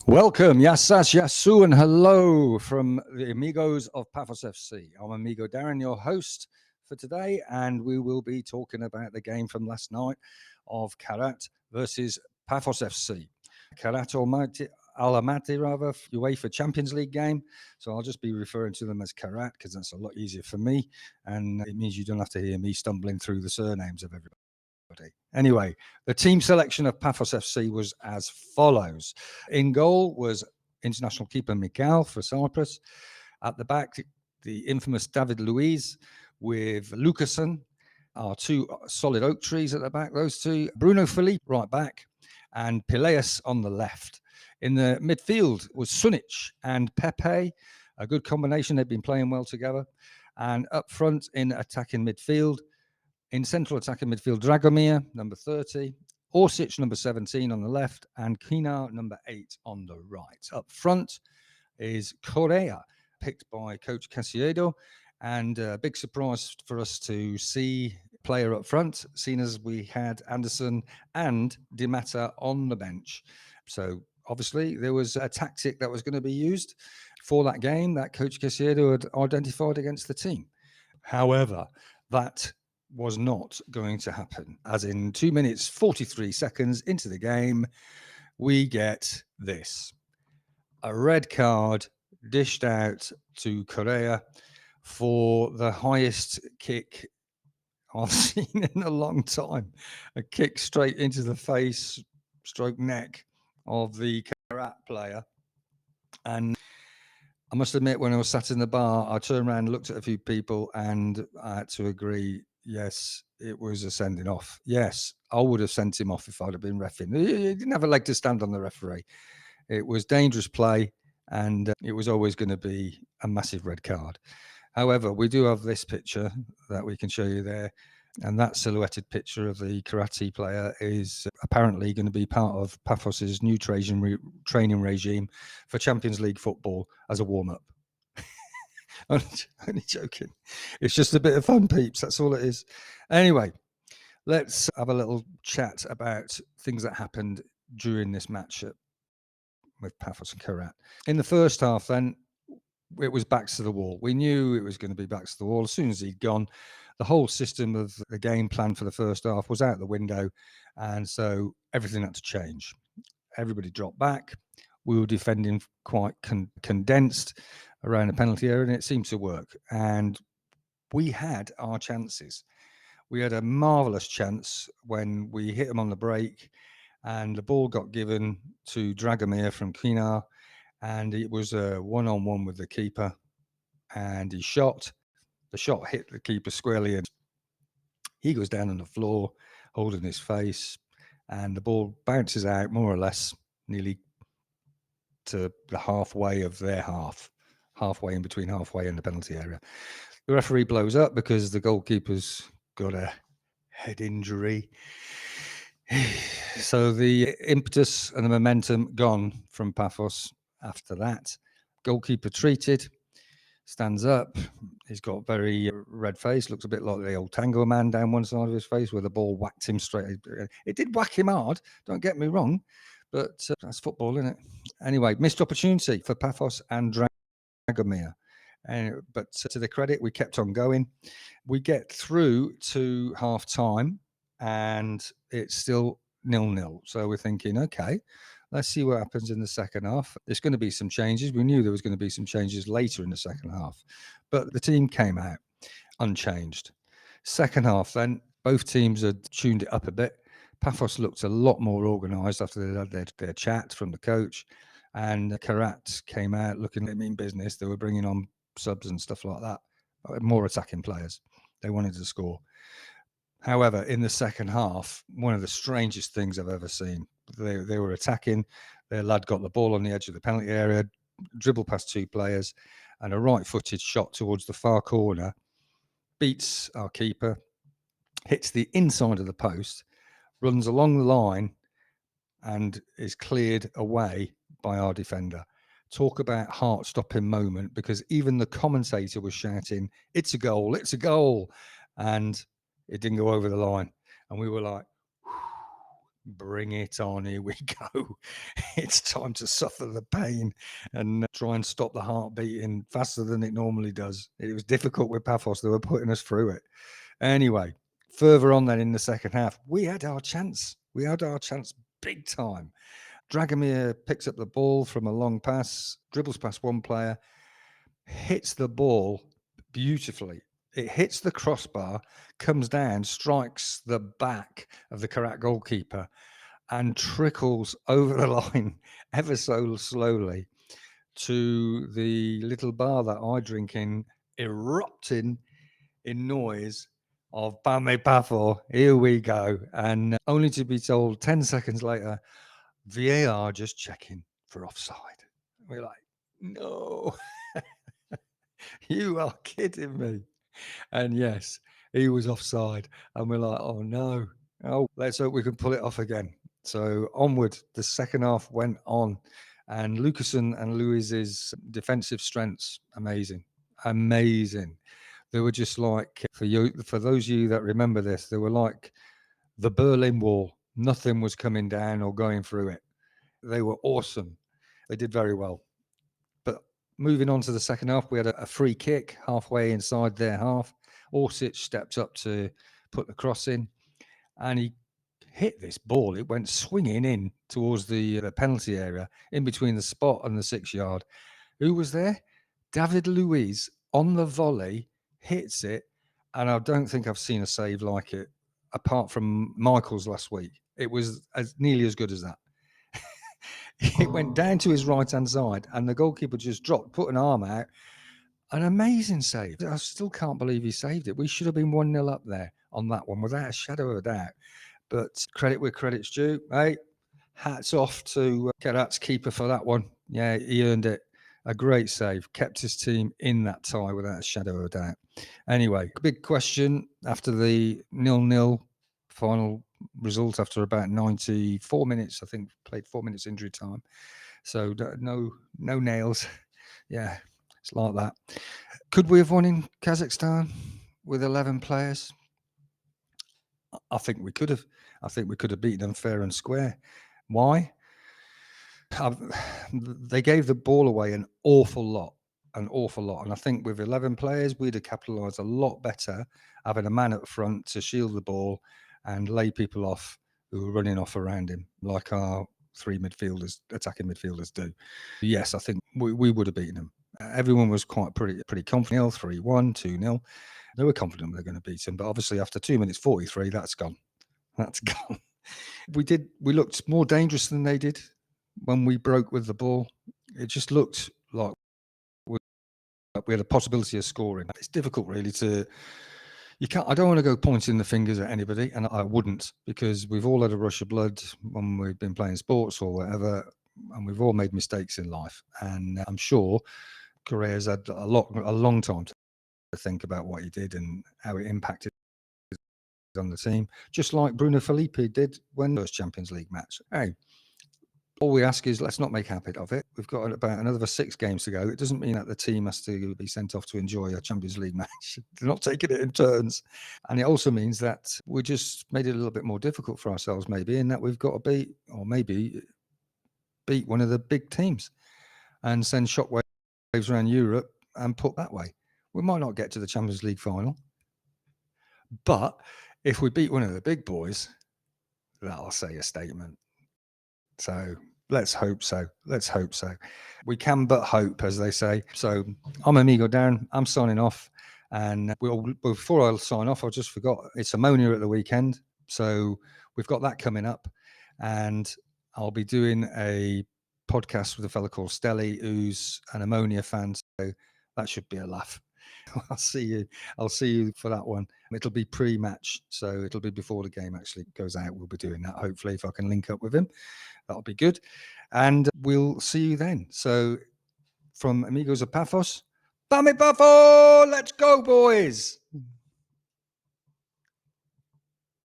Welcome, Yassas, Yasu, and hello from the amigos of Pafos FC. I'm Amigo Darren, your host for today, and we will be talking about the game from last night of Kairat versus Pafos FC. Kairat Alamaty, rather, UEFA Champions League game. So I'll just be referring to them as Kairat because that's a lot easier for me, and it means you don't have to hear me stumbling through the surnames of everybody. Anyway, the team selection of Pafos FC was as follows. In goal was international keeper Mikael for Cyprus. At the back, the infamous David Luiz with Lucasen, our two solid oak trees at the back, those two. Bruno Felipe, right back, and Pileus on the left. In the midfield was Sunic and Pepe, a good combination. They've been playing well together. And up front in attacking midfield, in central attacking midfield, Dragomir, number 30, Orsic, number 17 on the left, and Kairat, number 8 on the right. Up front is Correa, picked by Coach Casiero, and a big surprise for us to see player up front, seeing as we had Anderson and Di Matta on the bench. So obviously there was a tactic that was going to be used for that game that Coach Casiero had identified against the team. However, that was not going to happen, as in 2 minutes 43 seconds into the game we get this: a red card dished out to Correa for the highest kick I've seen in a long time. A kick straight into the face stroke neck of the Kairat player. And I must admit, when I was sat in the bar, I turned around and looked at a few people, and I had to agree, yes, it was a sending off. Yes, I would have sent him off if I'd have been reffing. He didn't have a leg to stand on, the referee. It was dangerous play, and it was always going to be a massive red card. However, we do have this picture that we can show you there. And that silhouetted picture of the karate player is apparently going to be part of Pafos's new training regime for Champions League football as a warm-up. Only joking. It's just a bit of fun, peeps. That's all it is. Anyway, let's have a little chat about things that happened during this match with Pafos and Kairat. In the first half, then, it was backs to the wall. We knew it was going to be backs to the wall. As soon as he'd gone, the whole system of the game plan for the first half was out the window, and so everything had to change. Everybody dropped back. We were defending quite condensed around the penalty area, and it seemed to work. And we had our chances. We had a marvellous chance when we hit them on the break, and the ball got given to Dragomir from Kairat, and it was a one-on-one with the keeper, and he shot. The shot hit the keeper squarely, and he goes down on the floor, holding his face, and the ball bounces out more or less nearly to the halfway of their halfway in between halfway and the penalty area. The referee blows up because the goalkeeper's got a head injury. So the impetus and the momentum gone from Pafos after that. Goalkeeper treated, stands up. He's got very red face, looks a bit like the old Tango Man down one side of his face where the ball whacked him straight. It did whack him hard, don't get me wrong, but that's football, isn't it? Anyway, missed opportunity for Pafos and Dragomir. But to the credit, we kept on going. We get through to half time and it's still 0-0. So we're thinking, okay, let's see what happens in the second half. There's going to be some changes. We knew there was going to be some changes later in the second half, but the team came out unchanged. Second half, then, both teams had tuned it up a bit. Pafos looked a lot more organised after they had their chat from the coach, and Kairat came out looking like mean business. They were bringing on subs and stuff like that, more attacking players. They wanted to score. However, in the second half, one of the strangest things I've ever seen. They were attacking. Their lad got the ball on the edge of the penalty area, dribbled past two players, and a right-footed shot towards the far corner beats our keeper, hits the inside of the post, runs along the line, and is cleared away by our defender. Talk about heart-stopping moment, because even the commentator was shouting, "It's a goal, it's a goal," and it didn't go over the line. And we were like, bring it on, here we go. It's time to suffer the pain and try and stop the heart beating faster than it normally does. It was difficult with Pafos. They were putting us through it. Anyway, further on then in the second half, we had our chance. We had our chance big time. Dragomir picks up the ball from a long pass, dribbles past one player, hits the ball beautifully. It hits the crossbar, comes down, strikes the back of the Kairat goalkeeper, and trickles over the line ever so slowly to the little bar that I drink in, erupting in noise of Bame Pafo, here we go. And only to be told 10 seconds later, VAR just checking for offside. We're like, no, you are kidding me. And yes, he was offside. And we're like, oh no. Oh, let's hope we can pull it off again. So onward, the second half went on. And Lucasen and Luiz's defensive strengths, amazing. Amazing. They were just like, for those of you that remember this, they were like the Berlin Wall. Nothing was coming down or going through it. They were awesome. They did very well. But moving on to the second half, we had a free kick halfway inside their half. Orsic stepped up to put the cross in, and he hit this ball. It went swinging in towards the penalty area, in between the spot and the 6 yard. Who was there? David Luiz on the volley, hits it, and I don't think I've seen a save like it, apart from Michael's last week. It was nearly as good as that. It went down to his right-hand side, and the goalkeeper just dropped, put an arm out. An amazing save. I still can't believe he saved it. We should have been 1-0 up there on that one, without a shadow of a doubt. But credit where credit's due. Hey, hats off to Kairat's keeper for that one. Yeah, he earned it. A great save. Kept his team in that tie without a shadow of a doubt. Anyway, big question after the 0-0 final result after about 94 minutes. I think played 4 minutes injury time. So no nails. Yeah, it's like that. Could we have won in Kazakhstan with 11 players? I think we could have. I think we could have beaten them fair and square. Why? They gave the ball away an awful lot. And I think with 11 players, we'd have capitalised a lot better, having a man up front to shield the ball and lay people off who were running off around him, like our three attacking midfielders do. Yes, I think we would have beaten them. Everyone was pretty confident. 3-1, 2-0. They were confident they're going to beat him, but obviously after 2 minutes 43, that's gone. That's gone. We looked more dangerous than they did when we broke with the ball. It just looked like we had a possibility of scoring. It's difficult really I don't want to go pointing the fingers at anybody, and I wouldn't, because we've all had a rush of blood when we've been playing sports or whatever, and we've all made mistakes in life. And I'm sure Correa's had a long time to think about what he did and how it impacted on the team, just like Bruno Felipe did when the first Champions League match. Hey, all we ask is let's not make a habit of it. We've got about another 6 games to go. It doesn't mean that the team has to be sent off to enjoy a Champions League match. They're not taking it in turns. And it also means that we just made it a little bit more difficult for ourselves, maybe, in that we've got to beat one of the big teams and send shockwaves around Europe and put that way. We might not get to the Champions League final, but if we beat one of the big boys, that'll say a statement. So let's hope so. We can but hope, as they say. So I'm Amigo Darren. I'm signing off. And before I sign off, I just forgot, it's Ammonia at the weekend. So we've got that coming up. And I'll be doing a podcast with a fellow called Stelly, who's an Ammonia fan. So that should be a laugh. I'll see you for that one. It'll be pre-match, so it'll be before the game actually goes out. We'll be doing that, hopefully, if I can link up with him. That'll be good. And we'll see you then. So from Amigos of Pafos, Bame Pafo, let's go, boys.